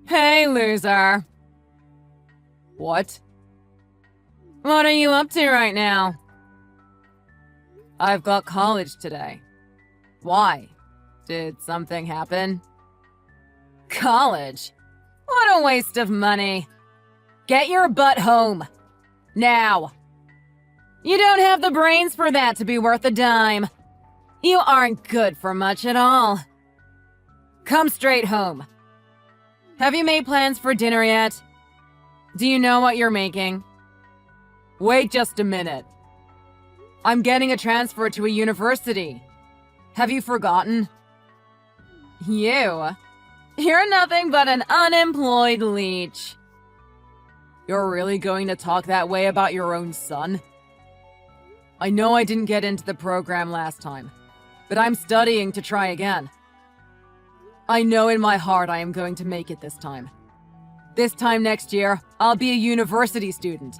Hey, loser. What? What are you up to right now? I've got college today. Why? Did something happen? College? What a waste of money. Get your butt home. Now. You don't have the brains for that to be worth a dime. You aren't good for much at all. Come straight home. Have you made plans for dinner yet? Do you know what you're making? Wait just a minute. I'm getting a transfer to a university. Have you forgotten? You're nothing but an unemployed leech. You're really going to talk that way about your own son? I know I didn't get into the program last time, but I'm studying to try again. I know in my heart I am going to make it this time. This time next year, I'll be a university student.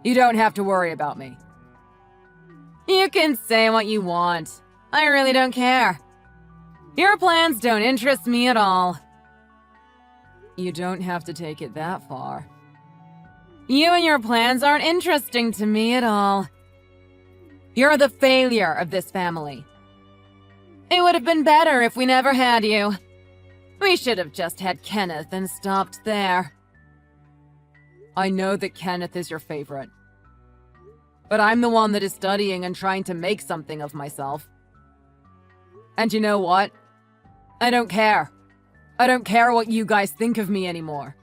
You don't have to worry about me. You can say what you want. I really don't care. Your plans don't interest me at all. You don't have to take it that far. You and your plans aren't interesting to me at all. You're the failure of this family. It would have been better if we never had you. We should have just had Kenneth and stopped there. I know that Kenneth is your favorite. But I'm the one that is studying and trying to make something of myself. And you know what? I don't care. I don't care what you guys think of me anymore.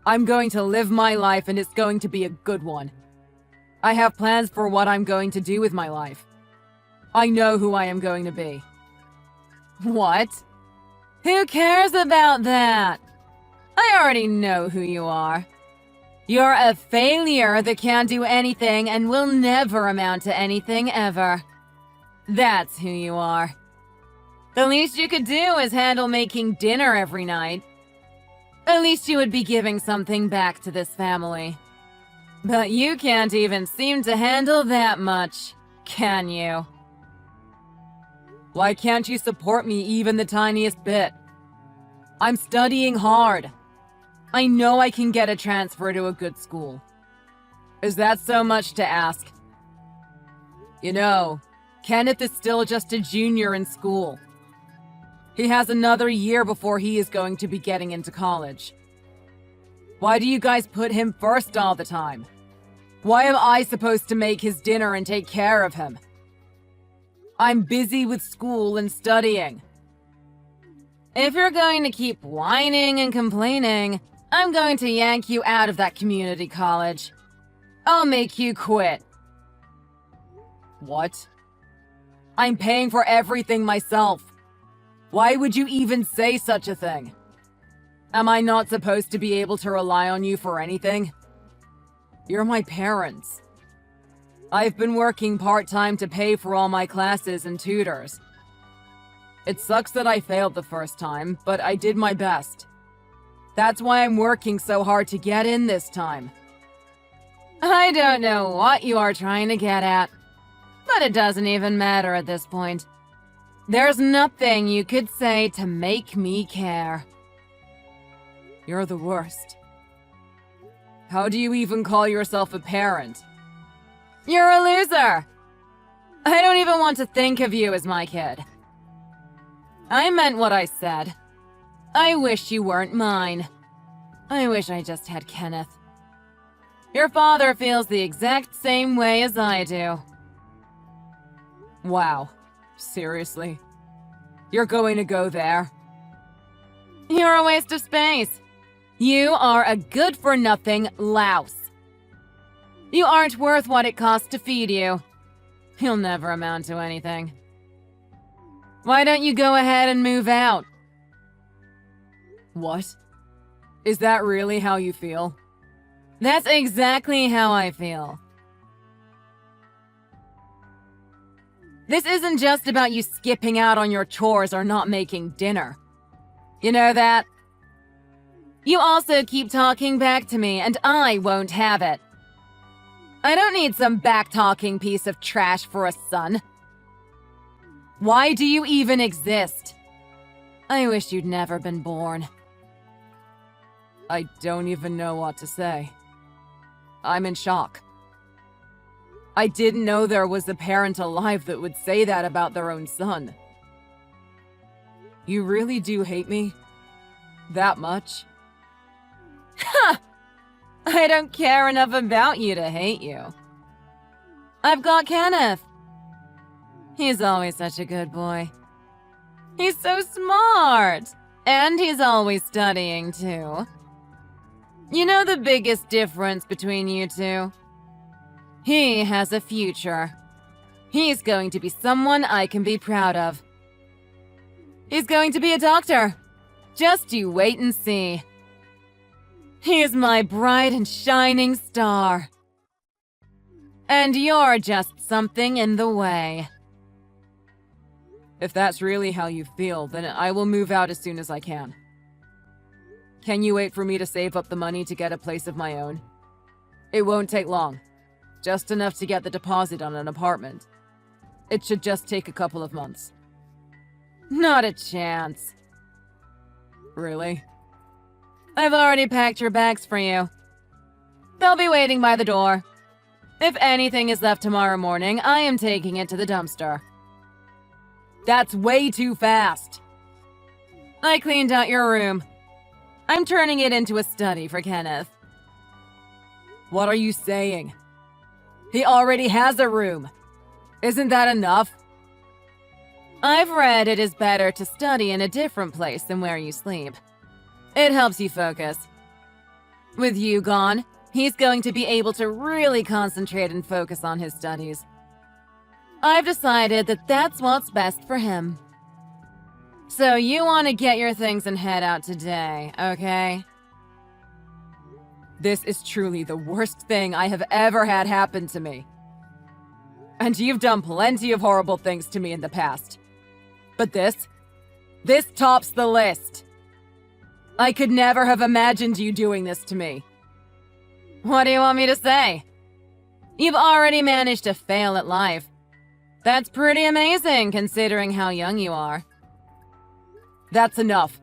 I'm going to live my life and it's going to be a good one. I have plans for what I'm going to do with my life. I know who I am going to be. What? Who cares about that? I already know who you are. You're a failure that can't do anything and will never amount to anything ever. That's who you are. The least you could do is handle making dinner every night. At least you would be giving something back to this family. But you can't even seem to handle that much, can you? Why can't you support me even the tiniest bit? I'm studying hard. I know I can get a transfer to a good school. Is that so much to ask? You know, Kenneth is still just a junior in school. He has another year before he is going to be getting into college. Why do you guys put him first all the time? Why am I supposed to make his dinner and take care of him? I'm busy with school and studying. If you're going to keep whining and complaining, I'm going to yank you out of that community college. I'll make you quit. What? I'm paying for everything myself. Why would you even say such a thing? Am I not supposed to be able to rely on you for anything? You're my parents. I've been working part-time to pay for all my classes and tutors. It sucks that I failed the first time, but I did my best. That's why I'm working so hard to get in this time. I don't know what you are trying to get at, but it doesn't even matter at this point. There's nothing you could say to make me care. You're the worst. How do you even call yourself a parent? You're a loser! I don't even want to think of you as my kid. I meant what I said. I wish you weren't mine. I wish I just had Kenneth. Your father feels the exact same way as I do. Wow. Seriously? You're going to go there? You're a waste of space. You are a good-for-nothing louse. You aren't worth what it costs to feed you. You'll never amount to anything. Why don't you go ahead and move out? What? Is that really how you feel? That's exactly how I feel. This isn't just about you skipping out on your chores or not making dinner. You know that? You also keep talking back to me, and I won't have it. I don't need some back-talking piece of trash for a son. Why do you even exist? I wish you'd never been born. I don't even know what to say. I'm in shock. I didn't know there was a parent alive that would say that about their own son. You really do hate me? That much? Ha! I don't care enough about you to hate you. I've got Kenneth. He's always such a good boy. He's so smart. And he's always studying, too. You know the biggest difference between you two? He has a future. He's going to be someone I can be proud of. He's going to be a doctor. Just you wait and see. He's my bright and shining star. And you're just something in the way. If that's really how you feel, then I will move out as soon as I can. Can you wait for me to save up the money to get a place of my own? It won't take long. Just enough to get the deposit on an apartment. It should just take a couple of months. Not a chance. Really? I've already packed your bags for you. They'll be waiting by the door. If anything is left tomorrow morning, I am taking it to the dumpster. That's way too fast. I cleaned out your room. I'm turning it into a study for Kenneth. What are you saying? He already has a room. Isn't that enough? I've read it is better to study in a different place than where you sleep. It helps you focus. With you gone, he's going to be able to really concentrate and focus on his studies. I've decided that that's what's best for him. So you want to get your things and head out today, okay? This is truly the worst thing I have ever had happen to me. And you've done plenty of horrible things to me in the past. But this tops the list. I could never have imagined you doing this to me. What do you want me to say? You've already managed to fail at life. That's pretty amazing considering how young you are. That's enough.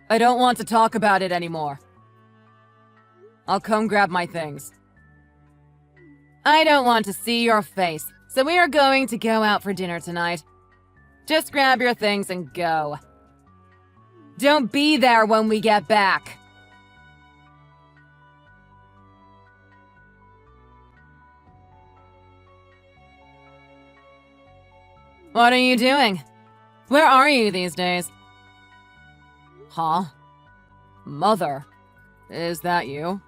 I don't want to talk about it anymore. I'll come grab my things. I don't want to see your face, so we are going to go out for dinner tonight. Just grab your things and go. Don't be there when we get back. What are you doing? Where are you these days? Huh? Mother, is that you?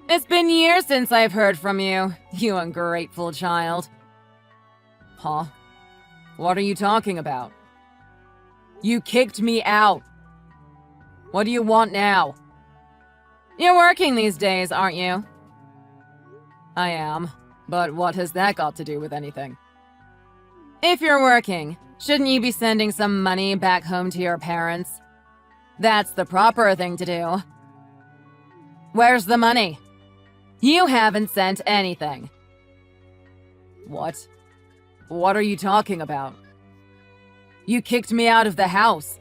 It's been years since I've heard from you, you ungrateful child. Huh? What are you talking about? You kicked me out. What do you want now? You're working these days, aren't you? I am, but what has that got to do with anything? If you're working, shouldn't you be sending some money back home to your parents? That's the proper thing to do. Where's the money? You haven't sent anything. What? What are you talking about? You kicked me out of the house.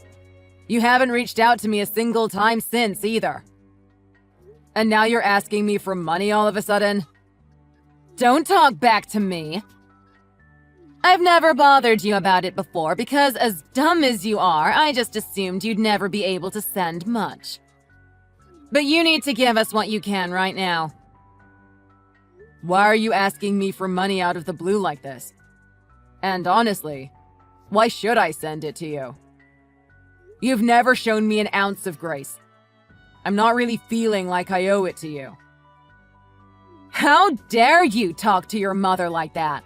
You haven't reached out to me a single time since either. And now you're asking me for money all of a sudden? Don't talk back to me. I've never bothered you about it before because, as dumb as you are, I just assumed you'd never be able to send much. But you need to give us what you can right now. Why are you asking me for money out of the blue like this? And honestly, why should I send it to you? You've never shown me an ounce of grace. I'm not really feeling like I owe it to you. How dare you talk to your mother like that?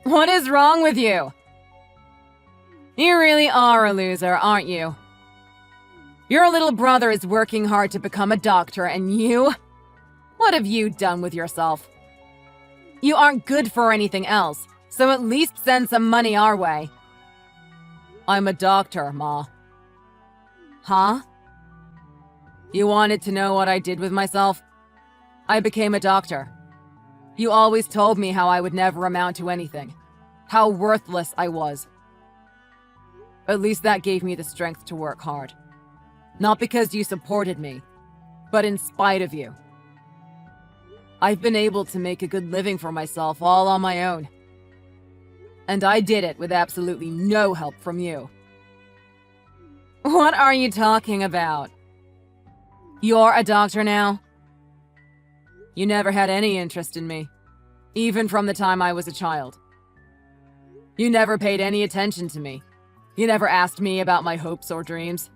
What is wrong with you? You really are a loser, aren't you? Your little brother is working hard to become a doctor, and you? What have you done with yourself? You aren't good for anything else, so at least send some money our way. I'm a doctor, Ma. Huh? You wanted to know what I did with myself? I became a doctor. You always told me how I would never amount to anything. How worthless I was. At least that gave me the strength to work hard. Not because you supported me, But in spite of you, I've been able to make a good living for myself all on my own. And I did it with absolutely no help from you. What are you talking about? You're a doctor now? You never had any interest in me, even from the time I was a child. You never paid any attention to me. You never asked me about my hopes or dreams.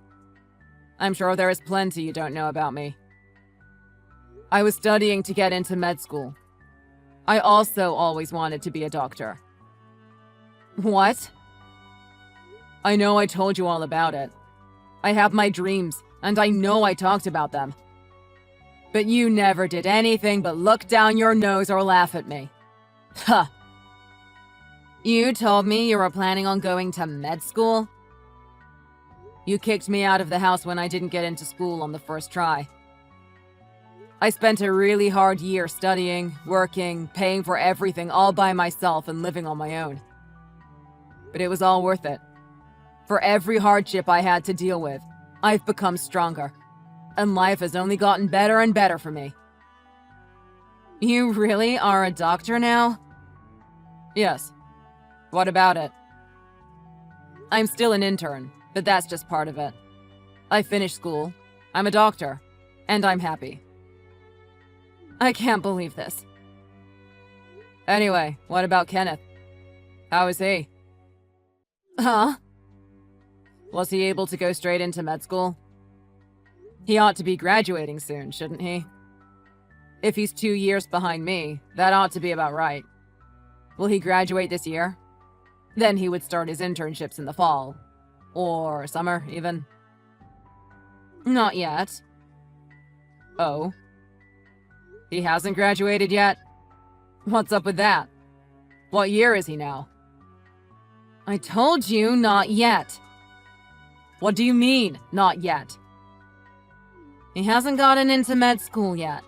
I'm sure there is plenty you don't know about me. I was studying to get into med school. I also always wanted to be a doctor. What? I know I told you all about it. I have my dreams, and I know I talked about them. But you never did anything but look down your nose or laugh at me. Huh. You told me you were planning on going to med school? You kicked me out of the house when I didn't get into school on the first try. I spent a really hard year studying, working, paying for everything all by myself and living on my own. But it was all worth it. For every hardship I had to deal with, I've become stronger. And life has only gotten better and better for me. You really are a doctor now? Yes. What about it? I'm still an intern, but that's just part of it. I finished school, I'm a doctor, and I'm happy. I can't believe this. Anyway, what about Kenneth? How is he? Huh? Was he able to go straight into med school? He ought to be graduating soon, shouldn't he? If he's 2 years behind me, that ought to be about right. Will he graduate this year? Then he would start his internships in the fall. Or summer, even. Not yet. Oh. He hasn't graduated yet? What's up with that? What year is he now? I told you not yet. What do you mean, not yet? He hasn't gotten into med school yet.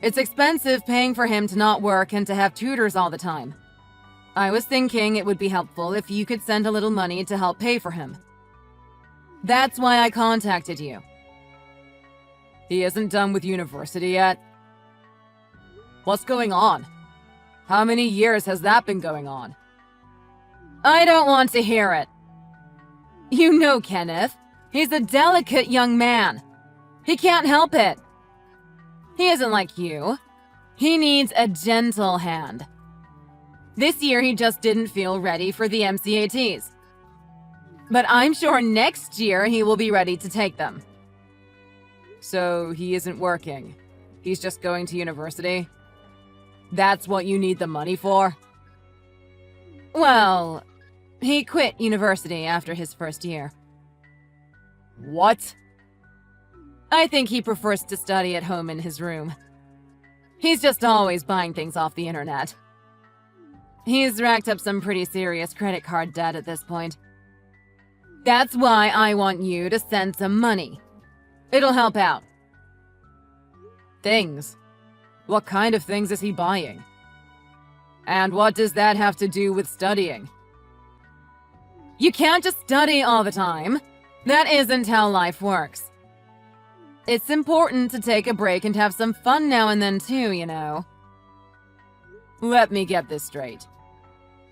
It's expensive paying for him to not work and to have tutors all the time. I was thinking it would be helpful if you could send a little money to help pay for him. That's why I contacted you. He isn't done with university yet? What's going on? How many years has that been going on? I don't want to hear it. You know Kenneth. He's a delicate young man. He can't help it. He isn't like you. He needs a gentle hand. This year he just didn't feel ready for the MCATs. But I'm sure next year he will be ready to take them. So he isn't working. He's just going to university? That's what you need the money for? Well, he quit university after his first year. What? I think he prefers to study at home in his room. He's just always buying things off the internet. He's racked up some pretty serious credit card debt at this point. That's why I want you to send some money. It'll help out. Things? What kind of things is he buying? And what does that have to do with studying? You can't just study all the time. That isn't how life works. It's important to take a break and have some fun now and then too, you know. Let me get this straight.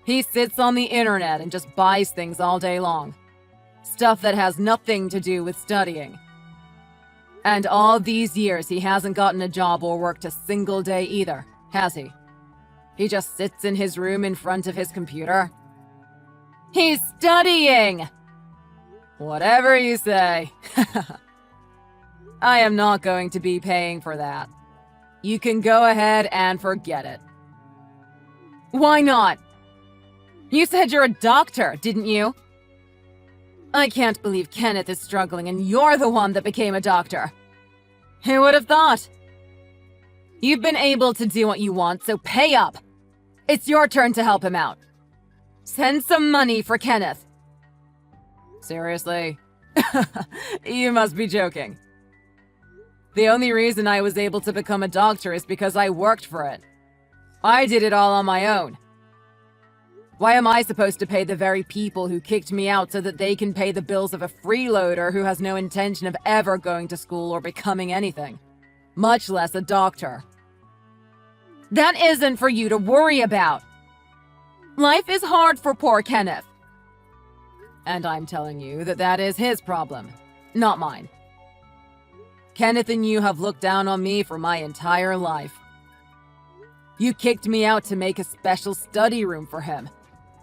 He sits on the internet and just buys things all day long. Stuff that has nothing to do with studying. And all these years he hasn't gotten a job or worked a single day either, has he? He just sits in his room in front of his computer. He's studying! Whatever you say. I am not going to be paying for that. You can go ahead and forget it. Why not? You said you're a doctor, didn't you? I can't believe Kenneth is struggling and you're the one that became a doctor. Who would have thought? You've been able to do what you want, so pay up. It's your turn to help him out. Send some money for Kenneth. Seriously? You must be joking. The only reason I was able to become a doctor is because I worked for it. I did it all on my own. Why am I supposed to pay the very people who kicked me out so that they can pay the bills of a freeloader who has no intention of ever going to school or becoming anything, much less a doctor? That isn't for you to worry about. Life is hard for poor Kenneth. And I'm telling you that that is his problem, not mine. Kenneth and you have looked down on me for my entire life. You kicked me out to make a special study room for him.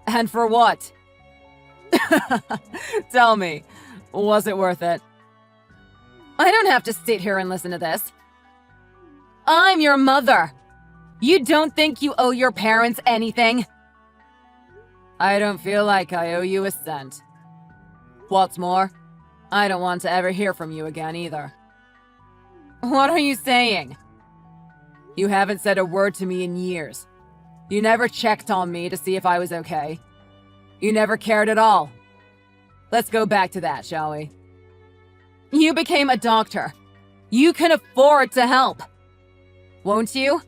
And for what? Tell me, was it worth it? I don't have to sit here and listen to this. I'm your mother. You don't think you owe your parents anything? I don't feel like I owe you a cent. What's more, I don't want to ever hear from you again either. What are you saying? You haven't said a word to me in years. You never checked on me to see if I was okay. You never cared at all. Let's go back to that, shall we? You became a doctor. You can afford to help. Won't you?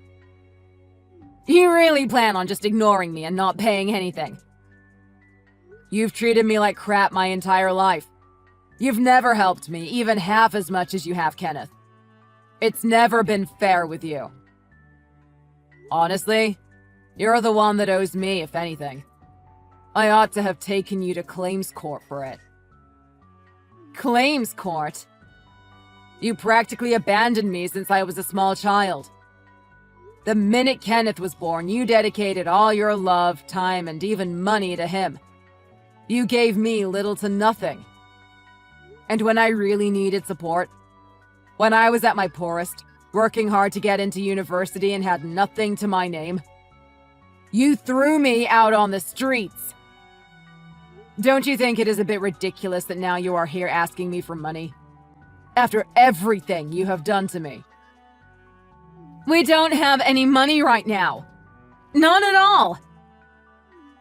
You really plan on just ignoring me and not paying anything? You've treated me like crap my entire life. You've never helped me, even half as much as you have Kenneth. It's never been fair with you. Honestly, you're the one that owes me, if anything. I ought to have taken you to claims court for it. Claims court? You practically abandoned me since I was a small child. The minute Kenneth was born, you dedicated all your love, time, and even money to him. You gave me little to nothing. And when I really needed support, when I was at my poorest, working hard to get into university and had nothing to my name, you threw me out on the streets. Don't you think it is a bit ridiculous that now you are here asking me for money? After everything you have done to me. We don't have any money right now. None at all.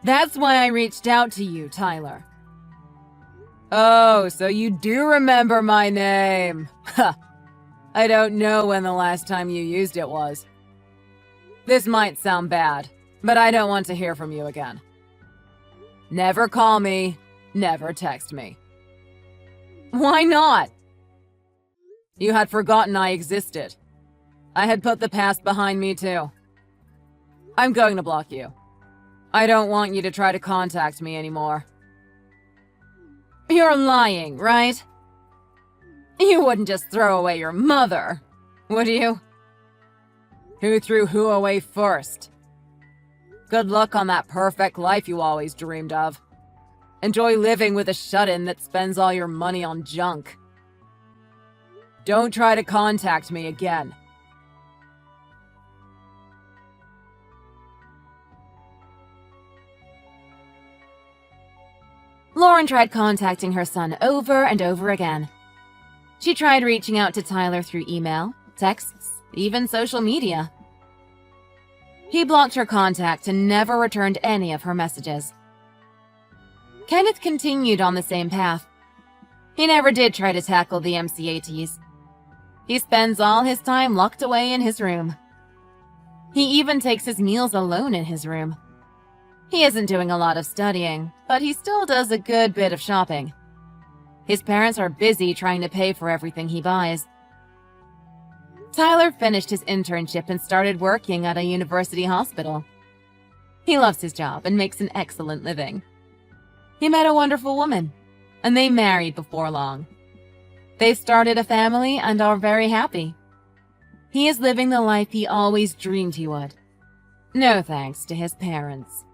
That's why I reached out to you, Tyler. Oh, so you do remember my name. Huh. I don't know when the last time you used it was. This might sound bad, but I don't want to hear from you again. Never call me, never text me. Why not? You had forgotten I existed. I had put the past behind me too. I'm going to block you. I don't want you to try to contact me anymore. You're lying, right? You wouldn't just throw away your mother, would you? Who threw who away first? Good luck on that perfect life you always dreamed of. Enjoy living with a shut-in that spends all your money on junk. Don't try to contact me again. Lauren tried contacting her son over and over again. She tried reaching out to Tyler through email, texts, even social media. He blocked her contact and never returned any of her messages. Kenneth continued on the same path. He never did try to tackle the MCATs. He spends all his time locked away in his room. He even takes his meals alone in his room. He isn't doing a lot of studying, but he still does a good bit of shopping. His parents are busy trying to pay for everything he buys. Tyler finished his internship and started working at a university hospital. He loves his job and makes an excellent living. He met a wonderful woman, and they married before long. They've started a family and are very happy. He is living the life he always dreamed he would. No thanks to his parents.